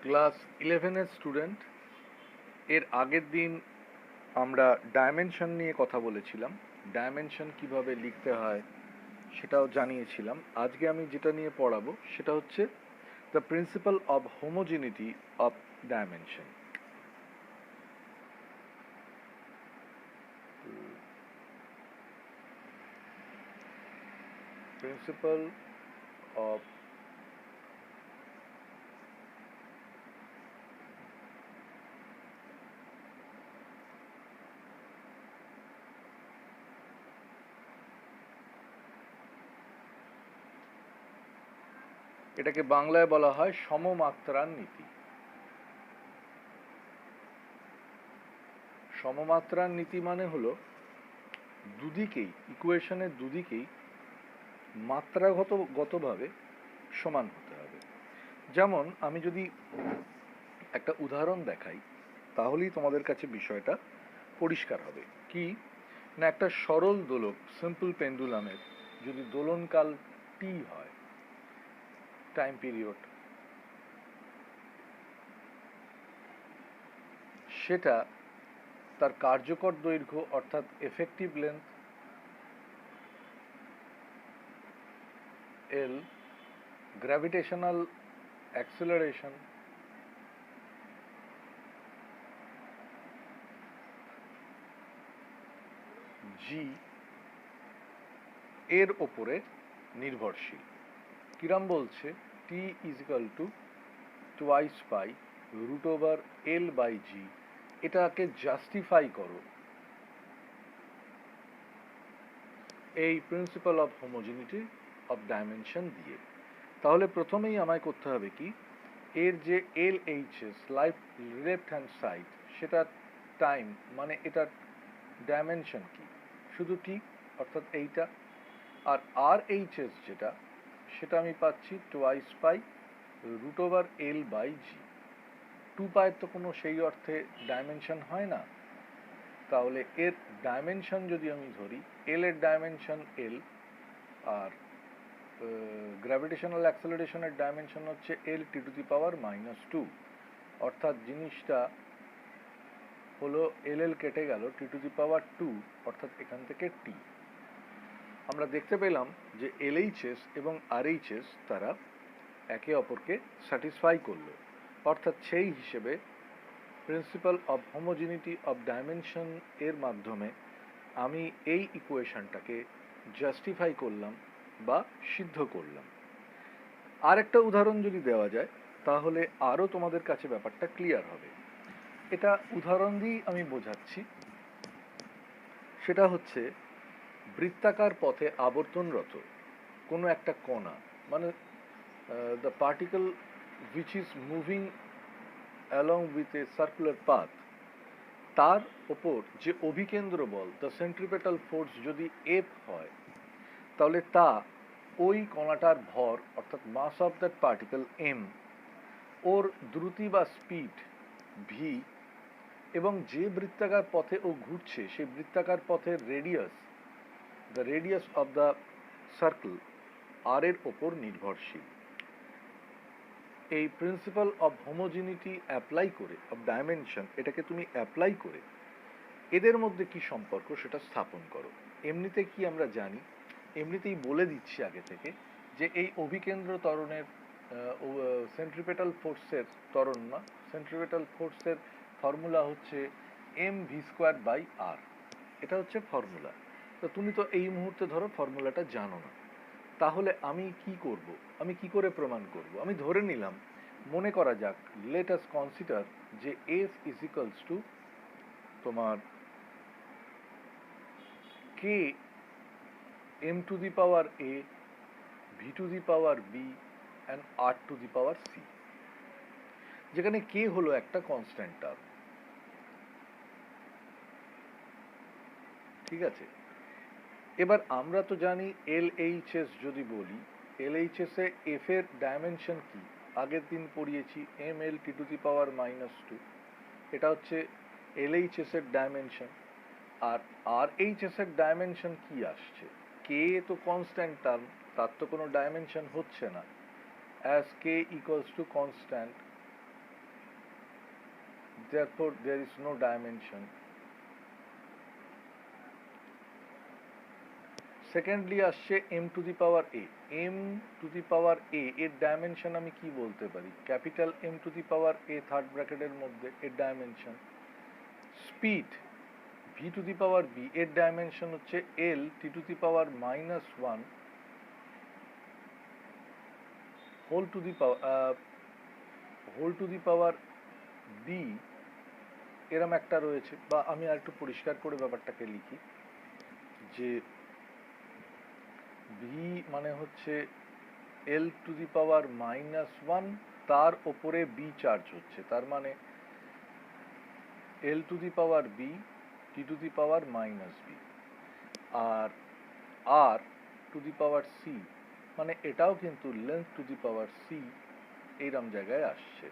Class 11-এর student. এর আগের দিন আমরা ডাইমেনশন নিয়ে কথা বলেছিলাম। ডাইমেনশন কিভাবে লিখতে হয় সেটাও জানিয়েছিলাম। আজকে আমি যেটা নিয়ে পড়াবো সেটা হচ্ছে the principle of homogeneity of dimension. Principle of এটাকে বাংলায় বলা হয় সমমাত্রার নীতি। সমমাত্রার নীতি মানে হলো দুদিকেই, ইকুয়েশনের দুদিকেই মাত্রাগতভাবে সমান হতে হবে। যেমন আমি যদি একটা উদাহরণ দেখাই তাহলেই তোমাদের কাছে বিষয়টা পরিষ্কার হবে। কি না, একটা সরল দোলক সিম্পল পেন্ডুলামের যদি দোলনকাল টি হয়, টাইম পিরিয়ড, সেটা তার কার্যকর দৈর্ঘ্য অর্থাৎ effective length L, gravitational acceleration G এর ওপরে নির্ভরশীল। কিরাম বলছে T is equal to twice pi root over L by G. এটাকে জাস্টিফাই করো এই principle of homogeneity of dimension দিয়ে। তাহলে প্রথমেই আমায় করতে হবে কি, এর যে L H S left hand side সেটা টাইম মানে এটার ডাইমেনশন কি, শুধু টি অর্থাৎ এইটা। আর আর এইচ এস যেটা, সেটা আমি পাচ্ছি twice pi root over L by G. 2 পায়ের তো কোনো সেই অর্থে ডাইমেনশন হয় না। তাহলে এর ডাইমেনশন যদি আমি ধরি, এল এর ডাইমেনশন এল, আর গ্র্যাভিটেশনাল অ্যাক্সেলারেশনের ডাইমেনশন হচ্ছে এল টি টু দি পাওয়ার -2। অর্থাৎ জিনিসটা হলো এল এল কেটে গেল টি টু দি পাওয়ার 2, অর্থাৎ এখান থেকে টি। আমরা দেখতে পেলাম যে এলএইচএস এবং আরএইচএস তারা একে অপরকে স্যাটিসফাই করলো। অর্থাৎ সেই হিসেবে principal of homogeneity of dimension এর মাধ্যমে আমি এই ইকুয়েশনটাকে জাস্টিফাই করলাম বা সিদ্ধ করলাম। আর একটা উদাহরণ যদি দেওয়া যায় তাহলে আরও তোমাদের কাছে ব্যাপারটা ক্লিয়ার হবে। এটা উদাহরণ দিয়েই আমি বোঝাচ্ছি। সেটা হচ্ছে বৃত্তাকার পথে আবর্তনরত কোনো একটা কণা, মানে the particle which is moving along with a circular path, তার ওপর যে অভিকেন্দ্র বল দ্য সেন্ট্রিপেটাল ফোর্স যদি এফ হয়, তাহলে তা ওই কণাটার ভর অর্থাৎ মাস অফ দ্যাট পার্টিকেল এম, ওর দ্রুতি বা স্পিড ভি, এবং যে বৃত্তাকার পথে ও ঘুরছে সেই বৃত্তাকার পথের radius, the radius of the circle আর এর ওপর নির্ভরশীল। এই প্রিন্সিপাল অফ হোমোজিনিটি অ্যাপ্লাই করে, অফ ডাইমেনশন, এটাকে তুমি অ্যাপ্লাই করে এদের মধ্যে কি সম্পর্ক সেটা স্থাপন করো। এমনিতে কি আমরা জানি, এমনিতেই বলে দিচ্ছি আগে থেকে, যে এই অভিকেন্দ্র ত্বরণের সেন্ট্রিপেটাল ফোর্সের ত্বরণ না, সেন্ট্রিপেটাল ফোর্সের ফর্মুলা হচ্ছে এম ভি স্কোয়ার বাই আর। এটা হচ্ছে ফর্মুলা। তো তুমি তো এই মুহূর্তে ধরো ফর্মুলাটা জানো না, তাহলে আমি কি করব, আমি কি করে প্রমাণ করব? আমি ধরে নিলাম, মনে করা যাক, লেট আস কনসিডার যে এফ ইজ ইকুয়ালস টু তোমার k m to the power a, v to the power b and r to the power c, যেখানে কে হলো একটা কনস্ট্যান্ট টার্ম। ঠিক আছে, এবার আমরা তো জানি এল এইচ এস যদি বলি, এল এইচ এস এ এফ এর ডাইমেনশন কি, আগের দিন পড়িয়েছি M L T two the পাওয়ার -2। এটা হচ্ছে এল এইচ এস এর ডাইমেনশন। আর আর এইচ এস এর ডাইমেনশন কি আসছে, কে তো কনস্ট্যান্ট টার্ম, তার তো কোনো ডাইমেনশন হচ্ছে না, as k equals to constant therefore there is no dimension. Secondly আসছে m to the power a, m to the power a এর ডাইমেনশন আমি কি বলতে পারি, capital m to the power a third ব্র্যাকেটের মধ্যে এর dimension. Speed v to the power b এর ডাইমেনশন হচ্ছে l t to the power -1 whole to the power b এরম একটা রয়েছে। বা আমি আর একটু পরিষ্কার করে ব্যাপারটাকে লিখি যে v মানে হচ্ছে l টু দি পাওয়ার -1, তার ওপরে b চার্জ হচ্ছে, তার মানে l to the power b t to the power -b, আর r to the power c মানে এটাও কিন্তু length to the power c এইরকম জায়গায় আসছে।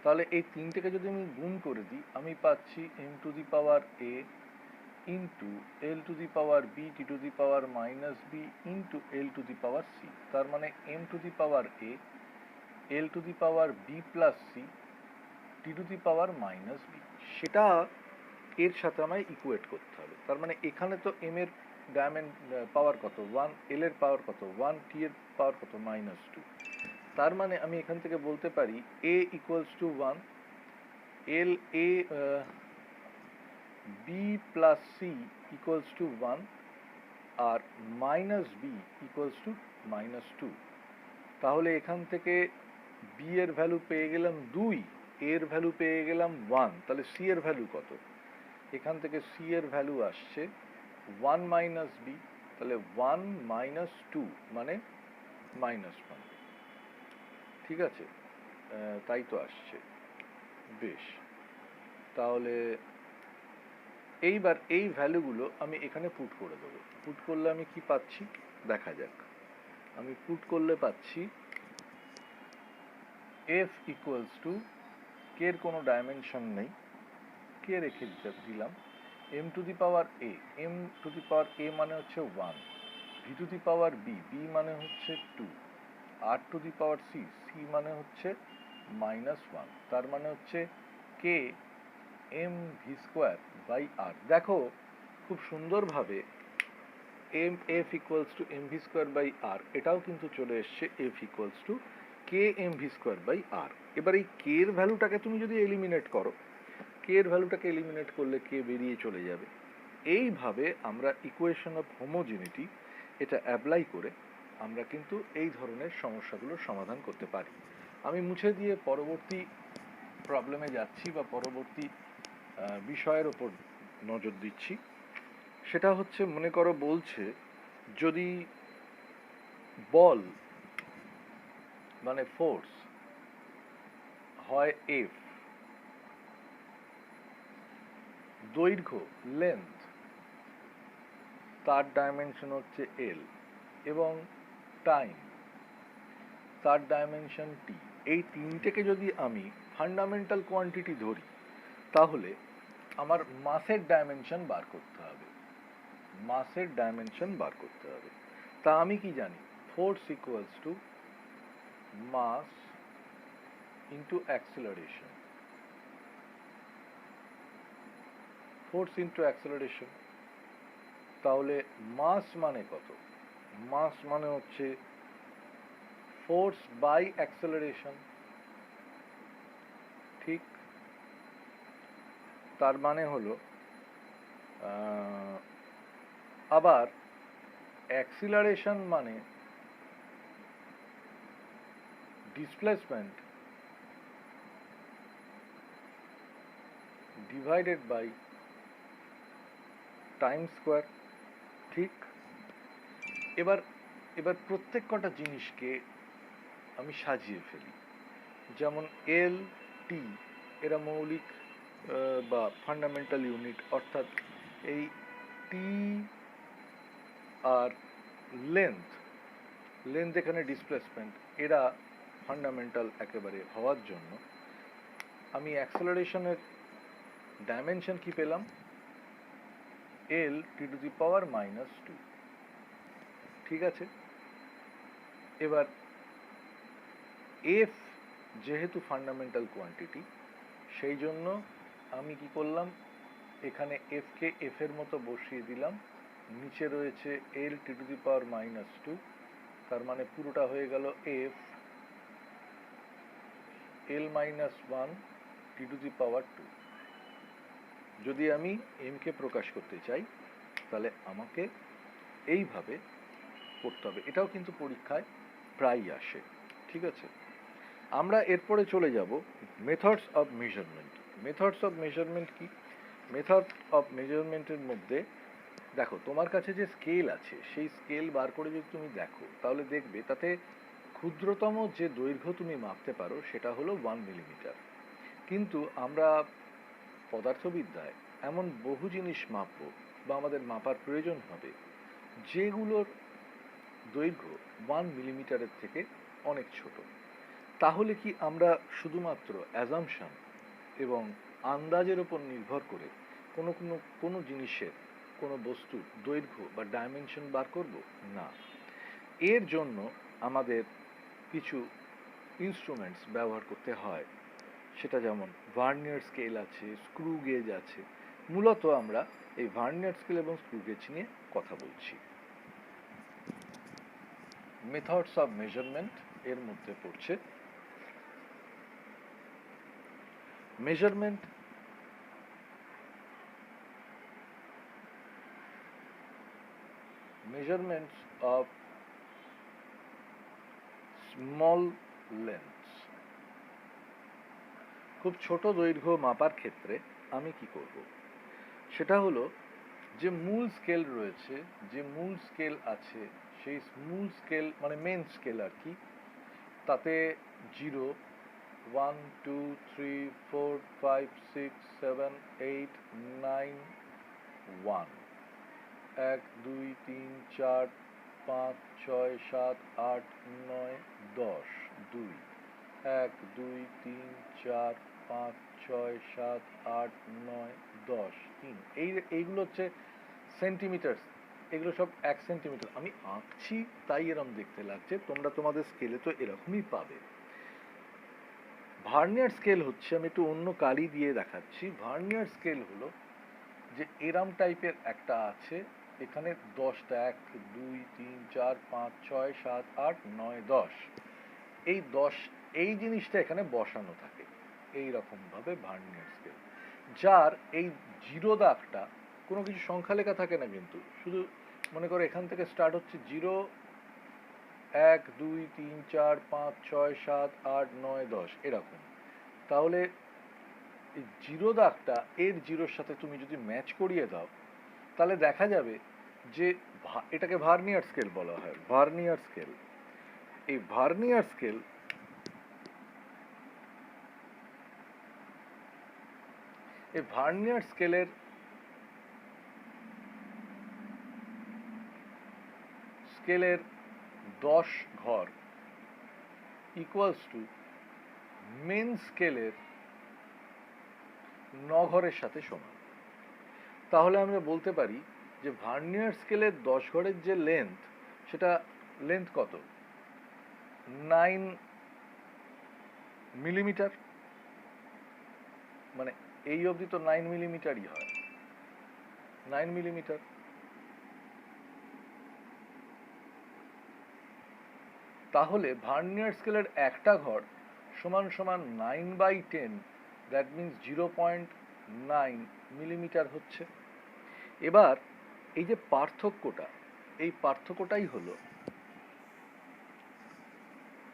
তাহলে এই তিনটেকে যদি আমি গুণ করে দিই আমি পাচ্ছি m to the power a into l to the power b t to the power -b into l to the power c, তার মানে m to the power a l to the power b plus c t to the power -b, সেটা এর সাথে আমায় equate করতে হবে। তার মানে এখানে তো m এর পাওয়ার কত 1, l এর পাওয়ার কত 1, t এর পাওয়ার কত -2, তার মানে আমি এখান থেকে বলতে পারি a equals to 1, l a b plus c equals to 1 আর -b ইকুয়ালস টু -2। তাহলে এখান থেকে b এর ভ্যালু পেয়ে গেলাম 2, এর ভ্যালু পেয়ে গেলাম 1, তাহলে c এর ভ্যালু কত, এখান থেকে c এর ভ্যালু আসছে 1 - b, তাহলে 1 - 2 মানে -1, ঠিক আছে, তাই তো আসছে। বেশ, তাহলে এইবার এই ভ্যালুগুলো আমি এখানে পুট করে দেবো। পুট করলে আমি কি পাচ্ছি দেখা যাক। আমি পুট করলে পাচ্ছি f ইকুয়ালস টু, কে এর কোনো ডাইমেনশন নেই, কে রেখে দিলাম m to the power a, m to the power a মানে হচ্ছে 1, v to the power b, b মানে হচ্ছে 2, r to the power c, c মানে হচ্ছে -1, তার মানে হচ্ছে k m v square by r। দেখো খুব সুন্দরভাবে f equals to m v square by r, এটাও কিন্তু চলে এসছে f equals to k m v square by r। এবার এই k এর ভ্যালুটাকে তুমি যদি এলিমিনেট করো, k এর ভ্যালুটাকে এলিমিনেট করলে k বেরিয়ে চলে যাবে। এইভাবে আমরা ইকুয়েশন অফ হোমোজিনিটি এটা অ্যাপ্লাই করে আমরা কিন্তু এই ধরনের সমস্যাগুলোর সমাধান করতে পারি। আমি মুছে দিয়ে পরবর্তী প্রবলেমে যাচ্ছি বা পরবর্তী বিষয়ের ওপর নজর দিচ্ছি। সেটা হচ্ছে মনে করো বলছে যদি বল মানে ফোর্স হয় F, দৈর্ঘ্য লেন্থ তার ডাইমেনশন হচ্ছে L, এবং টাইম তার ডাইমেনশন T, এই তিনটেকে যদি আমি ফান্ডামেন্টাল কোয়ান্টিটি ধরি তাহলে আমার মাসের ডাইমেনশন বার করতে হবে, মাসের ডাইমেনশন বার করতে হবে। তা আমি কি জানি, force equals to mass into acceleration, force into acceleration. তাহলে মাস মানে কত, মাস মানে হচ্ছে ফোর্স বাই অ্যাক্সিলারেশন, ঠিক, তার মানে হলো আবার অ্যাক্সিলারেশন মানে displacement divided by time square, ঠিক। এবার প্রত্যেক কটা জিনিসকে আমি সাজিয়ে ফেলি, যেমন এল টি এরা মৌলিক বা ফান্ডামেন্টাল ইউনিট, অর্থাৎ এই টি আর লেন্থ এখানে ডিসপ্লেসমেন্ট, এরা ফান্ডামেন্টাল একেবারে হওয়ার জন্য আমি অ্যাক্সেলারেশনের ডাইমেনশন কি পেলাম, এল টি টু দি পাওয়ার -2, ঠিক আছে। এবার এফ যেহেতু ফান্ডামেন্টাল কোয়ান্টিটি সেই জন্য আমি কি করলাম, এখানে এফ কে এফ এর মতো বসিয়ে দিলাম, নিচে রয়েছে এল টি টু দি পাওয়ার -2, তার মানে পুরোটা হয়ে গেল F L -1 T two the পাওয়ার 2। যদি আমি এম কে প্রকাশ করতে চাই তাহলে আমাকে এইভাবে করতে হবে। এটাও কিন্তু পরীক্ষায় প্রায়ই আসে, ঠিক আছে। আমরা এরপরে চলে যাব methods of measurement. Methods of measurement কি? মেথড অফ মেজারমেন্টের মধ্যে দেখো, তোমার কাছে যে স্কেল আছে সেই স্কেল বার করে যদি তুমি দেখো তাহলে দেখবে তাতে ক্ষুদ্রতম যে দৈর্ঘ্য তুমি মাপতে পারো সেটা হলো 1 মিলিমিটার। কিন্তু আমরা পদার্থবিদ্যায় এমন বহু জিনিস মাপবো বা আমাদের মাপার প্রয়োজন হবে যেগুলোর দৈর্ঘ্য 1 মিলিমিটারের থেকে অনেক ছোট। তাহলে কি আমরা শুধুমাত্র অ্যাজাম্পশন এবং আন্দাজের উপর নির্ভর করে কোনো জিনিসের, কোনো বস্তুর দৈর্ঘ্য বা ডাইমেনশন বার করব? না, এর জন্য আমাদের কিছু ইনস্ট্রুমেন্টস ব্যবহার করতে হয়। সেটা যেমন ভার্নিয়ার স্কেল আছে, স্ক্রু গেজ আছে। মূলত আমরা এই ভার্নিয়ার স্কেল এবং স্ক্রু গেজ নিয়ে কথা বলছি। মেথডস অফ মেজারমেন্ট এর মধ্যে পড়ছে measurement measurements of small lengths। খুব ছোট দৈর্ঘ্য মাপার ক্ষেত্রে আমি কি করব? সেটা হলো যে মূল স্কেল রয়েছে, যে মূল স্কেল আছে সেই মূল স্কেল মানে মেন স্কেল আর কি, তাতে 0, 1, 2, 3, 4, 5, 6, 7, 8, 9, 1, 1, 2, 3, 4, 5, 6, 7, 8, 9, 10, 2, 1, 2, 3, 4, 5, 6, 7, 8, 9, 10, 3। এইগুলো হচ্ছে সেন্টিমিটার। এগুলো সব 1 সেন্টিমিটার। আমি আঁকছি তাই এরকম দেখতে লাগছে, তোমরা তোমাদের স্কেলে তো এরকমই পাবে। ভার্নিয়ার স্কেল হচ্ছে, আমি একটু অন্য কালি দিয়ে দেখাচ্ছি। ভার্নিয়ার স্কেল হলো যে এরম টাইপের একটা আছে, এখানে 10টা 1, 2, 3, 4, 5, 6, 7, 8, 9, 10, এই 10 এই জিনিসটা এখানে বসানো থাকে এই রকম ভাবে ভার্নিয়ার স্কেল, যার এই 0 দাগটা কোনো কিছু সংখ্যা লেখা থাকে না, কিন্তু শুধু মনে করো এখান থেকে স্টার্ট হচ্ছে 0, 1, 2, 3, 4, 5, 6, 7, 8, 9, 10 এরকম। তাহলে এই 0 দাগটা এর 0-র সাথে তুমি যদি ম্যাচ করিয়ে দাও তাহলে দেখা যাবে যে এটাকে ভার্নিয়ার স্কেল বলা হয়। ভার্নিয়ার স্কেল, এই ভার্নিয়ার স্কেল এই ভার্নিয়ার স্কেলের স্কেলের 10 ঘর ইকুয়ালস টু মেন স্কেলের 9 ঘরের সাথে সমান। তাহলে আমরা বলতে পারি যে ভার্নিয়ার স্কেলের 10 ঘরের যে লেন্থ, সেটা লেন্থ কত? 9 মিলিমিটার। মানে এই অবধি তো 9 মিলিমিটারই হয়, 9 মিলিমিটার। তাহলে ভার্নিয়ার স্কেলের একটা ঘর সমান সমান 9/10, দ্যাট মিনস 0.9 মিলিমিটার হচ্ছে। এবার এই যে পার্থক্যটা, এই পার্থক্যটাই হলো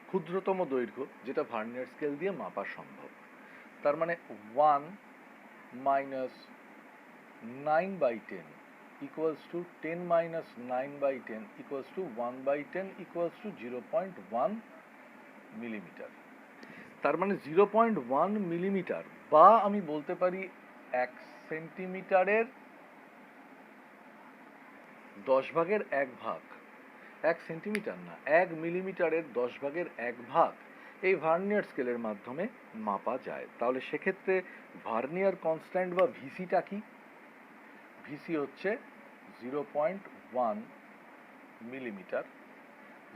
ক্ষুদ্রতম দৈর্ঘ্য যেটা ভার্নিয়ার স্কেল দিয়ে মাপা সম্ভব। তার মানে 1 minus 9/10 equals to 10 minus 9/10 equals to 1/10 equals to 0.1 millimetre. তার মানে 0.1 মিলিমিটার, বা আমি বলতে পারি 1 সেন্টিমিটারের 10 ভাগের 1 ভাগ, 1 সেন্টিমিটার না, 1 মিলিমিটারের 10 ভাগের 1 ভাগ এই ভার্নিয়ার স্কেলের মাধ্যমে মাপা যায়। তাহলে সেক্ষেত্রে ভার্নিয়ার কনস্ট্যান্ট বা ভিসিটা কি? ভিসি হচ্ছে 0.1 মিলিমিটার।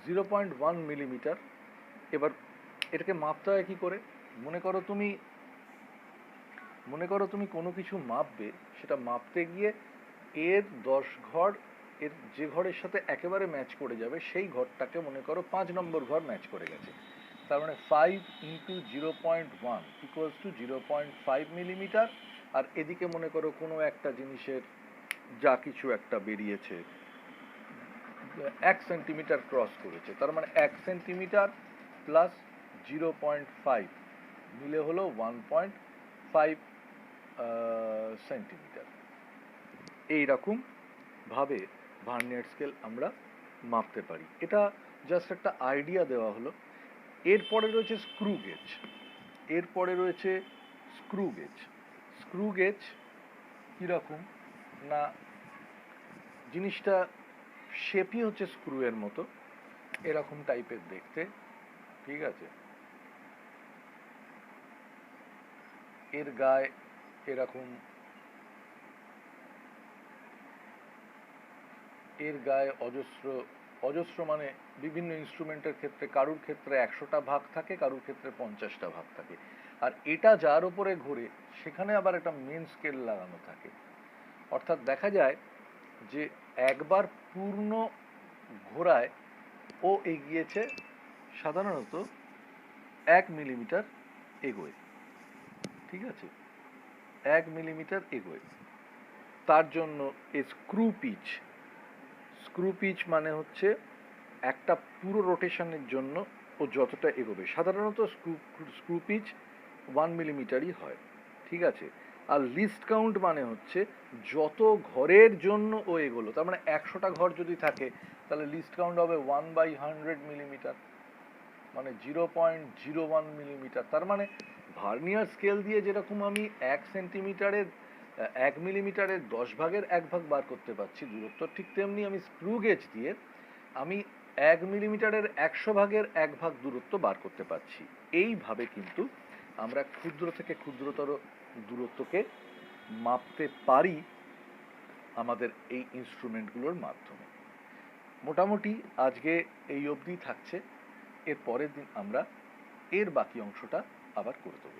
0.1 মিলিমিটার। এবার এটাকে মাপতে হয় কি করে? মনে করো তুমি মনে করো তুমি কোনো কিছু মাপবে, সেটা মাপতে গিয়ে এর 10 ঘর, এর যে ঘরের সাথে একেবারে ম্যাচ করে যাবে সেই ঘরটাকে মনে করো 5 নম্বর ঘর ম্যাচ করে গেছে, তার মানে 5 ইন্টু 0.1 ইকুয়ালস টু 0.5 মিলিমিটার। আর এদিকে মনে করো কোনো একটা জিনিসের যা কিছু একটা বেরিয়েছে 1 সেন্টিমিটার ক্রস করেছে, তার মানে 1 সেন্টিমিটার প্লাস 0.5 মিলে হলো 1.5 সেন্টিমিটার। এইরকম ভাবে ভার্নিয়ার স্কেল আমরা মাপতে পারি। এটা জাস্ট একটা আইডিয়া দেওয়া হলো। এরপরে রয়েছে স্ক্রু গেজ। এরপরে রয়েছে স্ক্রু গেজ। স্ক্রু গেজ কীরকম না, জিনিসটা শেপই হচ্ছে স্ক্রু এর মতো, এরকম টাইপের দেখতে, ঠিক আছে। এর গায়ে এরকম, এর গায়ে অজস্র অজস্র মানে বিভিন্ন ইনস্ট্রুমেন্টের ক্ষেত্রে কারুর ক্ষেত্রে 100টা ভাগ থাকে, কারুর ক্ষেত্রে 50টা ভাগ থাকে। আর এটা যার উপরে ঘোরে সেখানে আবার একটা মেন স্কেল লাগানো থাকে। অর্থাৎ দেখা যায় যে একবার পূর্ণ ঘোরায় ও এগিয়েছে সাধারণত 1 মিলিমিটার এগোয়, ঠিক আছে, 1 মিলিমিটার এগোয়। তার জন্য এই স্ক্রু পিচ, স্ক্রু পিচ মানে হচ্ছে একটা পুরো রোটেশনের জন্য ও যতটা এগোবে, সাধারণত স্ক্রু পিচ 1 মিলিমিটারই হয়, ঠিক আছে। আর লিস্ট কাউন্ট মানে হচ্ছে যত ঘরের জন্য ও এগোলো, তার মানে 100টা ঘর যদি থাকে তাহলে লিস্ট কাউন্ট হবে 1/100 মিলিমিটার, মানে 0.01 মিলিমিটার। তার মানে ভার্নিয়ার স্কেল দিয়ে যেরকম আমি 1 সেন্টিমিটারের 1 মিলিমিটারের 10 ভাগের 1 ভাগ বার করতে পারছি দূরত্ব, ঠিক তেমনি আমি স্ক্রু গেজ দিয়ে আমি 1 মিলিমিটারের 100 ভাগের 1 ভাগ দূরত্ব বার করতে পারছি। এইভাবে কিন্তু আমরা ক্ষুদ্র থেকে ক্ষুদ্রতর দূরত্বকে মাপতে পারি আমাদের এই ইনস্ট্রুমেন্টগুলোর মাধ্যমে। মোটামুটি আজকে এই অবধি থাকছে। এর পরের দিন আমরা এর বাকি অংশটা আবার করে দেবো।